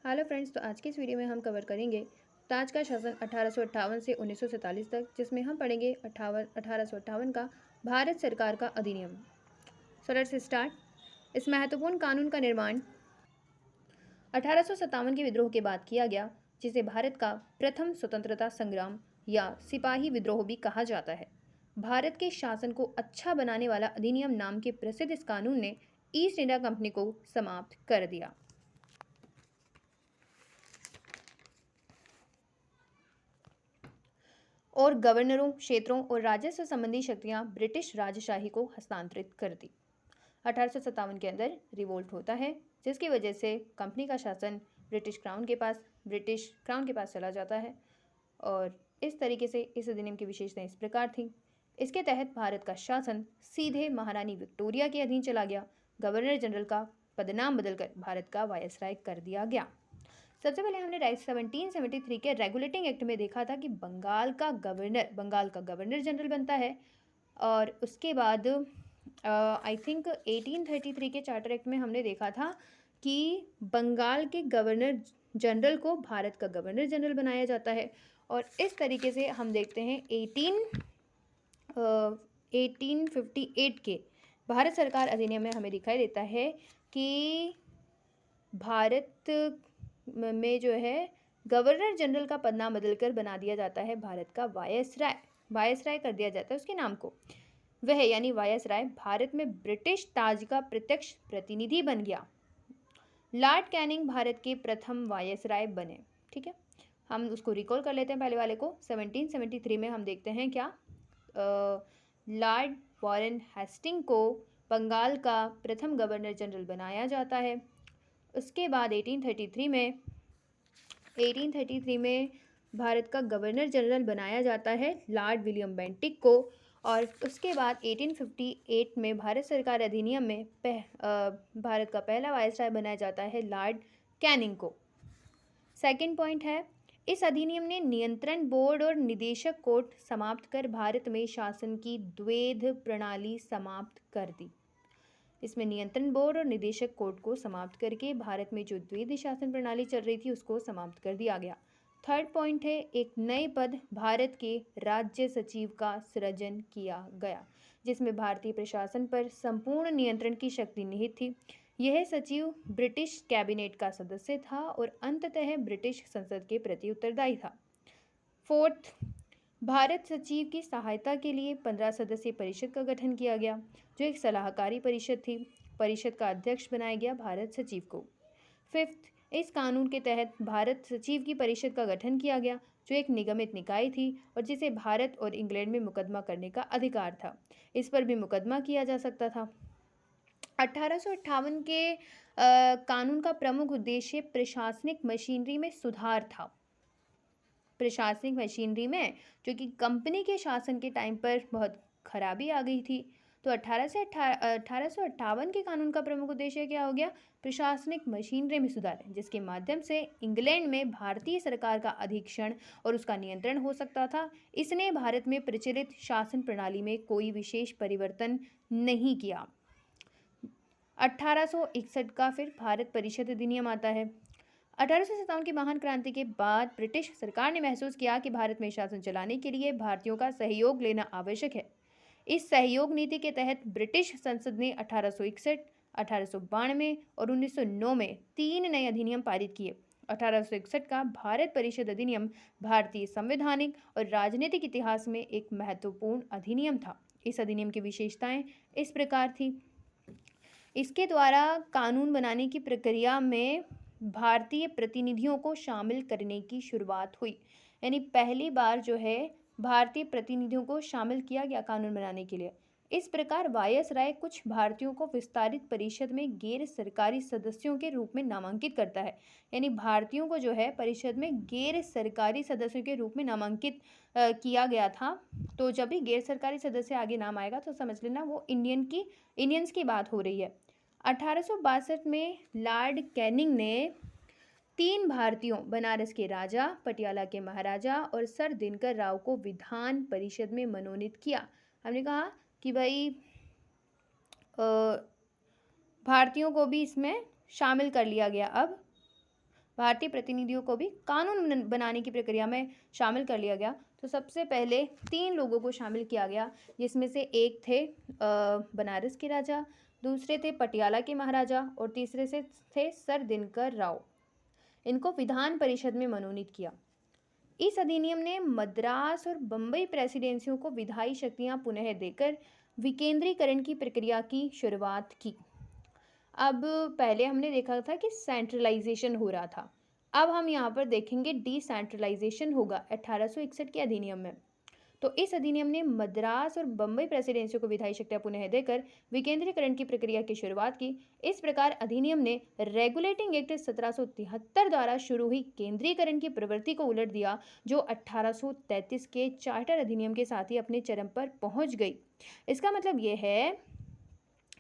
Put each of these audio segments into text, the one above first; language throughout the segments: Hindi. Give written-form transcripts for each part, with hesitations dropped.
हेलो फ्रेंड्स, तो आज की इस वीडियो में हम कवर करेंगे ताज का शासन 1858 से 1947 तक, जिसमें हम पढ़ेंगे 1858 का भारत सरकार का अधिनियम। So let's start. इस महत्वपूर्ण कानून का निर्माण 1857 के विद्रोह के बाद किया गया, जिसे भारत का प्रथम स्वतंत्रता संग्राम या सिपाही विद्रोह भी कहा जाता है। भारत के शासन को अच्छा बनाने वाला अधिनियम नाम के प्रसिद्ध इस कानून ने ईस्ट इंडिया कंपनी को समाप्त कर दिया और गवर्नरों, क्षेत्रों और राजस्व संबंधी शक्तियां ब्रिटिश राजशाही को हस्तांतरित कर दी। 1857 के अंदर रिवोल्ट होता है, जिसकी वजह से कंपनी का शासन ब्रिटिश क्राउन के पास चला जाता है। और इस तरीके से इस अधिनियम की विशेषताएं इस प्रकार थी। इसके तहत भारत का शासन सीधे महारानी विक्टोरिया के अधीन चला गया। गवर्नर जनरल का पदनाम बदलकर भारत का वायसराय कर दिया गया। सबसे पहले हमने 1773 के रेगुलेटिंग एक्ट में देखा था कि बंगाल का गवर्नर जनरल बनता है। और उसके बाद आई थिंक 1833 के चार्टर एक्ट में हमने देखा था कि बंगाल के गवर्नर जनरल को भारत का गवर्नर जनरल बनाया जाता है। और इस तरीके से हम देखते हैं 1858 के भारत सरकार अधिनियम में हमें दिखाई देता है कि भारत में जो है गवर्नर जनरल का पदनाम बदलकर बना दिया जाता है भारत का वायसराय कर दिया जाता है उसके नाम को। वह यानी वायसराय भारत में ब्रिटिश ताज का प्रत्यक्ष प्रतिनिधि बन गया। लॉर्ड कैनिंग भारत के प्रथम वायसराय बने। ठीक है, हम उसको रिकॉल कर लेते हैं पहले वाले को। 1773 में हम देखते हैं क्या, लॉर्ड वॉरेन हेस्टिंग को बंगाल का प्रथम गवर्नर जनरल बनाया जाता है। उसके बाद 1833 में भारत का गवर्नर जनरल बनाया जाता है लॉर्ड विलियम बेंटिक को। और उसके बाद 1858 में भारत सरकार अधिनियम में भारत का पहला वायसराय बनाया जाता है लॉर्ड कैनिंग को। सेकंड पॉइंट है, इस अधिनियम ने नियंत्रण बोर्ड और निदेशक कोर्ट समाप्त कर भारत में शासन की द्वैध प्रणाली समाप्त कर दी। इसमें नियंत्रण बोर्ड और निदेशक कोर्ट को समाप्त करके भारत में जो द्वैध शासन प्रणाली चल रही थी उसको समाप्त कर दिया गया। थर्ड पॉइंट है, एक नए पद भारत के राज्य सचिव का सृजन किया गया, जिसमें भारतीय प्रशासन पर संपूर्ण नियंत्रण की शक्ति निहित थी। यह सचिव ब्रिटिश कैबिनेट का सदस्य था और अंततः ब्रिटिश संसद के प्रति उत्तरदायी था। फोर्थ, भारत सचिव की सहायता के लिए 15 सदस्यीय परिषद का गठन किया गया, जो एक सलाहकारी परिषद थी। परिषद का अध्यक्ष बनाया गया भारत सचिव को। फिफ्थ, इस कानून के तहत भारत सचिव की परिषद का गठन किया गया, जो एक निगमित निकाय थी और जिसे भारत और इंग्लैंड में मुकदमा करने का अधिकार था। इस पर भी मुकदमा किया जा सकता था। 1858 के कानून का प्रमुख उद्देश्य प्रशासनिक मशीनरी में सुधार था। प्रशासनिक मशीनरी में, जो कि कंपनी के शासन के टाइम पर बहुत खराबी आ गई थी। तो 1858 के कानून का प्रमुख उद्देश्य क्या हो गया, प्रशासनिक मशीनरी में सुधार, जिसके माध्यम से इंग्लैंड में भारतीय सरकार का अधीक्षण और उसका नियंत्रण हो सकता था। इसने भारत में प्रचलित शासन प्रणाली में कोई विशेष परिवर्तन नहीं किया। 1861 का फिर भारत परिषद अधिनियम आता है। 1857 की महान क्रांति के बाद ब्रिटिश सरकार ने महसूस किया कि भारत में शासन चलाने के लिए भारतीयों का सहयोग लेना आवश्यक है। इस सहयोग नीति के तहत ब्रिटिश संसद ने 1861, 1892 और 1909 में 3 नए अधिनियम पारित किए। 1861 का भारत परिषद अधिनियम भारतीय संवैधानिक और राजनीतिक इतिहास में एक महत्वपूर्ण अधिनियम था। इस अधिनियम की विशेषताएं इस प्रकार थी। इसके द्वारा कानून बनाने की प्रक्रिया में भारतीय प्रतिनिधियों को शामिल करने की शुरुआत हुई। यानी पहली बार जो है भारतीय प्रतिनिधियों को शामिल किया गया कानून बनाने के लिए। इस प्रकार वायसराय कुछ भारतीयों को विस्तारित परिषद में गैर सरकारी सदस्यों के रूप में नामांकित करता है। यानी भारतीयों को जो है परिषद में गैर सरकारी सदस्यों के रूप में नामांकित किया गया था। तो जब भी गैर सरकारी सदस्य आगे नाम आएगा तो समझ लेना वो इंडियंस की बात हो रही है। 1862 में लॉर्ड कैनिंग ने 3 भारतीयों, बनारस के राजा, पटियाला के महाराजा और सर दिनकर राव को विधान परिषद में मनोनीत किया। हमने कहा कि भाई भारतीयों को भी इसमें शामिल कर लिया गया अब। भारतीय प्रतिनिधियों को भी कानून बनाने की प्रक्रिया में शामिल कर लिया गया। तो सबसे पहले 3 लोगों को शामिल किया गया, जिसमें से एक थे बनारस के राजा, दूसरे थे पटियाला के महाराजा और तीसरे से थे सर दिनकर राव। इनको विधान परिषद में मनोनीत किया। इस अधिनियम ने मद्रास और बम्बई प्रेसिडेंसियों को विधायी शक्तियां पुनः देकर विकेंद्रीकरण की प्रक्रिया की शुरुआत की। अब पहले हमने देखा था कि सेंट्रलाइजेशन हो रहा था, अब हम यहाँ पर देखेंगे डिसेंट्रलाइजेशन होगा 1861 के अधिनियम में। तो इस अधिनियम ने मद्रास और बम्बई प्रेसिडेंसियों को विधायी शक्तियां पुनः देकर विकेंद्रीकरण की प्रक्रिया की शुरुआत की। इस प्रकार अधिनियम ने रेगुलेटिंग एक्ट 1773 द्वारा शुरू हुई केंद्रीकरण की प्रवृत्ति को उलट दिया, जो 1833 के चार्टर अधिनियम के साथ ही अपने चरम पर पहुंच गई। इसका मतलब यह है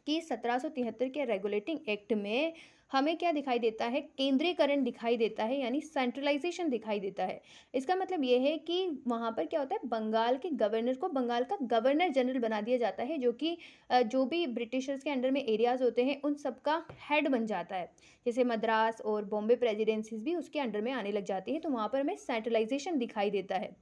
कि 1773 के रेगुलेटिंग एक्ट में हमें क्या दिखाई देता है, केंद्रीकरण दिखाई देता है, यानी सेंट्रलाइजेशन दिखाई देता है। इसका मतलब ये है कि वहाँ पर क्या होता है, बंगाल के गवर्नर को बंगाल का गवर्नर जनरल बना दिया जाता है, जो कि जो भी ब्रिटिशर्स के अंडर में एरियाज होते हैं उन सबका हेड बन जाता है। जैसे मद्रास और बॉम्बे प्रेसिडेंसीज भी उसके अंडर में आने लग जाती है, तो वहाँ पर हमें सेंट्रलाइजेशन दिखाई देता है।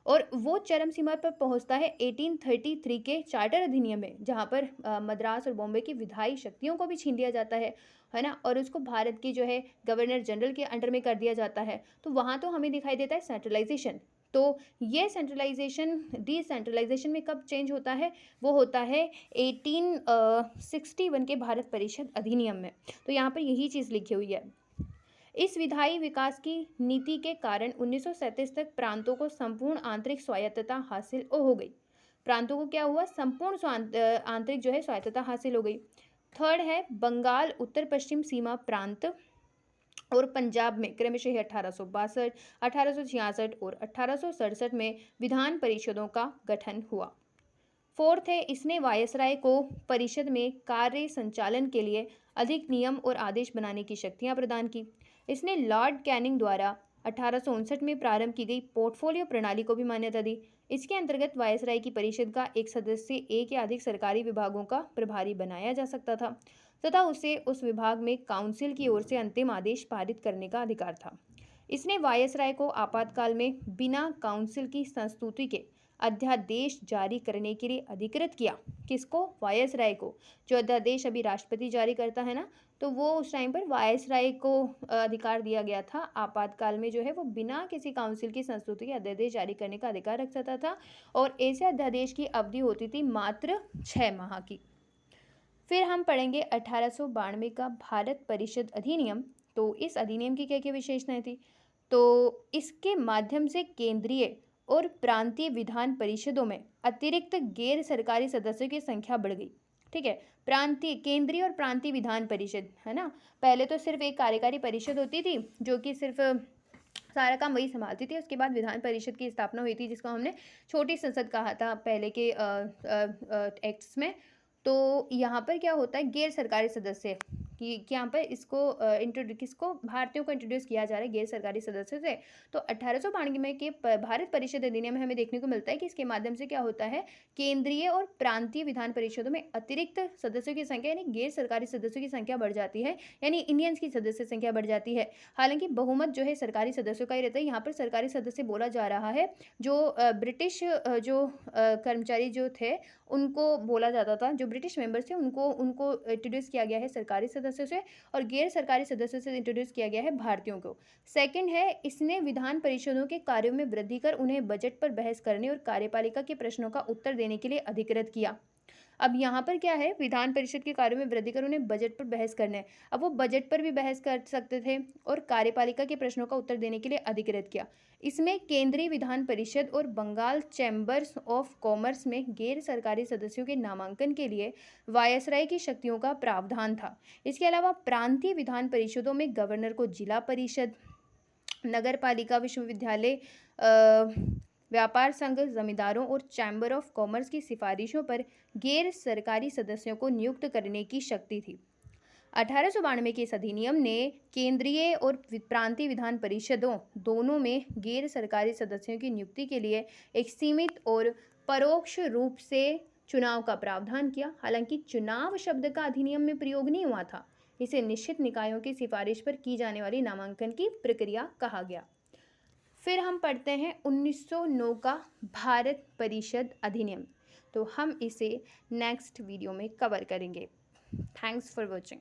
और वो चरम सीमा पर पहुंचता है 1833 के चार्टर अधिनियम में, जहां पर मद्रास और बॉम्बे की विधायी शक्तियों को भी छीन लिया जाता है ना, और उसको भारत की जो है गवर्नर जनरल के अंडर में कर दिया जाता है। तो वहां तो हमें दिखाई देता है सेंट्रलाइजेशन। तो ये सेंट्रलाइजेशन डिसेंट्रलाइजेशन में कब चेंज होता है, वो होता है 1861 के भारत परिषद अधिनियम में। तो यहाँ पर यही चीज़ लिखी हुई है। इस विधायी विकास की नीति के कारण 1937 तक प्रांतों को संपूर्ण आंतरिक स्वायत्तता हासिल हो गई। प्रांतों को क्या हुआ, संपूर्ण आंतरिक जो है स्वायत्तता हासिल हो गई। थर्ड है बंगाल उत्तर पश्चिम सीमा प्रांत और पंजाब में क्रमशः 1862, 1866 और 1867 में विधान परिषदों का गठन हुआ। फोर्थ है, इसने वायसराय को परिषद में कार्य संचालन के लिए अधिक नियम और आदेश बनाने की शक्तियां प्रदान की। इसने लॉर्ड कैनिंग द्वारा 1859 में प्रारंभ की गई पोर्टफोलियो प्रणाली को भी मान्यता दी। इसके अंतर्गत वायसराय की परिषद का एक सदस्य एक या अधिक सरकारी विभागों का प्रभारी बनाया जा सकता था तथा उसे उस विभाग में काउंसिल की ओर से अंतिम आदेश पारित करने का अधिकार था। इसने वायसराय को आपातकाल में बिना काउंसिल की संस्तुति के अध्यादेश जारी करने के लिए अधिकृत किया। किसको, वायसराय को। जो अध्यादेश अभी राष्ट्रपति जारी करता है ना, तो वो उस टाइम पर वायसराय को अधिकार दिया गया था, आपातकाल में जो है वो बिना किसी काउंसिल की संस्तुति के अध्यादेश जारी करने का अधिकार रख सकता था। और ऐसे अध्यादेश की अवधि होती थी मात्र 6 माह की। फिर हम पढ़ेंगे 1892 का भारत परिषद अधिनियम। तो इस अधिनियम की क्या क्या विशेषताएं थी, तो इसके माध्यम से केंद्रीय और प्रांतीय विधान परिषदों में अतिरिक्त गैर सरकारी सदस्यों की संख्या बढ़ गई। ठीक है, प्रांतीय, केंद्रीय और प्रांतीय विधान परिषद है ना। पहले तो सिर्फ एक कार्यकारी परिषद होती थी जो कि सिर्फ सारा काम वही संभालती थी। उसके बाद विधान परिषद की स्थापना हुई थी, जिसको हमने छोटी संसद कहा था पहले के एक्ट्स में। तो यहाँ पर क्या होता है, गैर सरकारी सदस्य कि यहाँ पर इसको किसको, भारतीयों को इंट्रोड्यूस किया जा रहा है गैर सरकारी सदस्यों से। तो 1892 में के भारत परिषद अधिनियम में हमें देखने को मिलता है कि इसके माध्यम से क्या होता है, केंद्रीय और प्रांतीय विधान परिषदों में अतिरिक्त सदस्यों की संख्या यानी गैर सरकारी सदस्यों की संख्या बढ़ जाती है, यानी इंडियंस की सदस्य संख्या बढ़ जाती है। हालांकि बहुमत जो है सरकारी सदस्यों का ही रहता है। यहाँ पर सरकारी सदस्य बोला जा रहा है जो ब्रिटिश जो कर्मचारी जो थे उनको बोला जाता था, जो ब्रिटिश मेंबर्स थे उनको इंट्रोड्यूस किया गया है सरकारी सदस्यों से, और गैर सरकारी सदस्यों से इंट्रोड्यूस किया गया है भारतीयों को। सेकंड है, इसने विधान परिषदों के कार्यों में वृद्धि कर उन्हें बजट पर बहस करने और कार्यपालिका के प्रश्नों का उत्तर देने के लिए अधिकृत किया। अब यहाँ पर क्या है, विधान परिषद के कार्यों में वृद्धि कर उन्हें बजट पर बहस करना है। अब वो बजट पर भी बहस कर सकते थे और कार्यपालिका के प्रश्नों का उत्तर देने के लिए अधिकृत किया। इसमें केंद्रीय विधान परिषद और बंगाल चैम्बर्स ऑफ कॉमर्स में गैर सरकारी सदस्यों के नामांकन के लिए वायसराय की शक्तियों का प्रावधान था। इसके अलावा प्रांतीय विधान परिषदों में गवर्नर को जिला परिषद, नगर पालिका, विश्वविद्यालय, व्यापार संघ, जमींदारों और चैम्बर ऑफ कॉमर्स की सिफारिशों पर गैर सरकारी सदस्यों को नियुक्त करने की शक्ति थी। 1892 के इस अधिनियम ने केंद्रीय और प्रांतीय विधान परिषदों दोनों में गैर सरकारी सदस्यों की नियुक्ति के लिए एक सीमित और परोक्ष रूप से चुनाव का प्रावधान किया। हालांकि चुनाव शब्द का अधिनियम में प्रयोग नहीं हुआ था, इसे निश्चित निकायों की सिफारिश पर की जाने वाली नामांकन की प्रक्रिया कहा गया। फिर हम पढ़ते हैं 1909 का भारत परिषद अधिनियम, तो हम इसे नेक्स्ट वीडियो में कवर करेंगे। Thanks for watching.